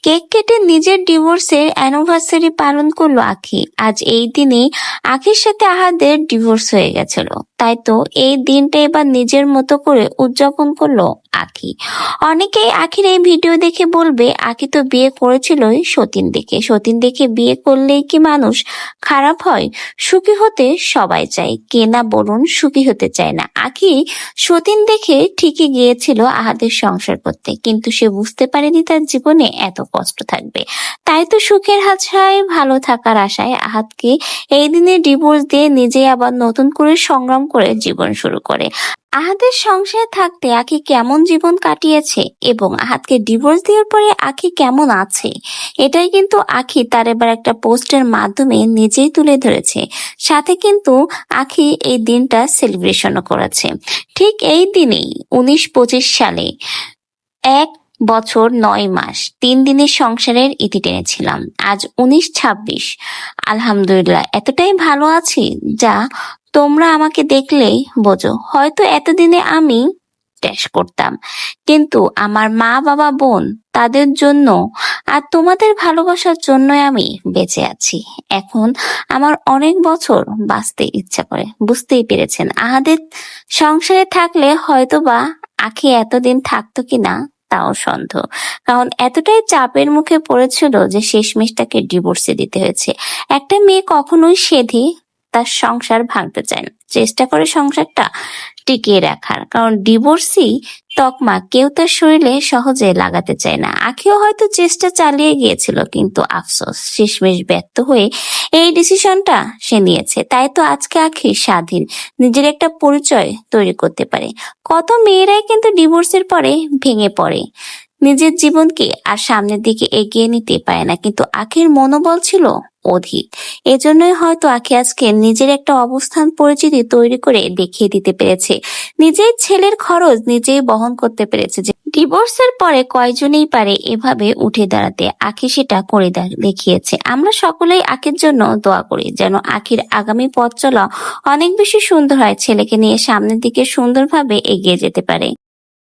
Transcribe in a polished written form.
Cake কেটে নিজের ডিভোর্সের অ্যানিভার্সারি পালন করলো আখি। আজ এই দিনেই আখির সাথে আহাদের ডিভোর্স হয়ে গেছিল, তাই তো এই দিনটা এবার নিজের মতো করে উদযাপন করলো আখি। অনেকেই আখির এই ভিডিও দেখে বলবে আখি তো বিয়ে করেছিলই সতীন দেখে বিয়ে করলেই কি মানুষ খারাপ হয়? সুখী হতে সবাই চায়, কে না বলুন সুখী হতে চায় না। আখি সতীন দেখে ঠিকই গিয়েছিল আহাদের সংসার করতে, কিন্তু সে বুঝতে পারেনি তার জীবনে এত কষ্ট থাকবে। তাই তো সুখের আশায়, ভালো থাকার আশায় আহাদকে এই দিনে ডিভোর্স দিয়ে নিজেই আবার নতুন করে সংগ্রাম করে জীবন শুরু করে। আহাদের সংসারে থাকতে আখি কেমন জীবন কাটিয়েছে এবং আহাদকে ডিভোর্স দেওয়ার পরে আখি কেমন আছে, এটাই কিন্তু আখি তার এবার একটা পোস্টের মাধ্যমে নিজেই তুলে ধরেছে। সাথে কিন্তু আখি এই দিনটা সেলিব্রেশনও করেছে। ঠিক এই দিনেই 19-25 সালে 1 বছর 9 মাস 3 দিনের সংসারের ইতি টেনেছিলাম। আজ 19-26, আলহামদুলিল্লাহ এতটাই ভালো আছি যা তোমরা আমাকে দেখলেই বোঝো। হয়তো এতদিনে আমি ট্যাশ করতাম, কিন্তু আমার মা বাবা বোন তাদের জন্য আর তোমাদের ভালোবাসার জন্যই আমি বেঁচে আছি। এখন আমার অনেক বছর বাঁচতে ইচ্ছা করে। বুঝতেই পেরেছেন, আহাদের সংসারে থাকলে হয়তোবা আখি এতদিন থাকতো কিনা তাও সন্দেহ, কারণ এতটাই চাপের মুখে পড়েছিল যে শেষমেশ তাকে ডিভোর্সে দিতে হয়েছে। একটা মেয়ে কখনোই সেধে তার সংসার ভাঙতে চায় না, চেষ্টা করে সংসারটা টিকিয়ে রাখার, কারণ ডিভোর্সই তকমা কেউ তার শরীরে সহজে লাগাতে চায় না। আখিও হয়তো চেষ্টা চালিয়ে গিয়েছিল, কিন্তু আফসোস শেষমেশ ব্যর্থ হয়ে এই ডিসিশনটা সে নিয়েছে। তাই তো আজকে আখি স্বাধীন, নিজের একটা পরিচয় তৈরি করতে পারে। কত মেয়েরাই কিন্তু ডিভোর্সের পরে ভেঙে পড়ে, নিজের জীবনকে আর সামনের দিকে এগিয়ে নিতে পারে না, কিন্তু আখির মনোবল ছিল অধিক। এজন্যই হয়তো আখি আজকে নিজের একটা অবস্থান পরিচিতি তৈরি করে দেখিয়ে দিতে পেরেছে। নিজের ছেলের খরচ নিজেই বহন করতে পেরেছে। যে ডিভোর্সের পরে কয়জনেই পারে এভাবে উঠে দাঁড়াতে, আখি সেটা করে দেখিয়েছে। আমরা সকলেই আখির জন্য দোয়া করি যেন আখির আগামী পথ চলা অনেক বেশি সুন্দর হয়, ছেলেকে নিয়ে সামনের দিকে সুন্দরভাবে এগিয়ে যেতে পারে।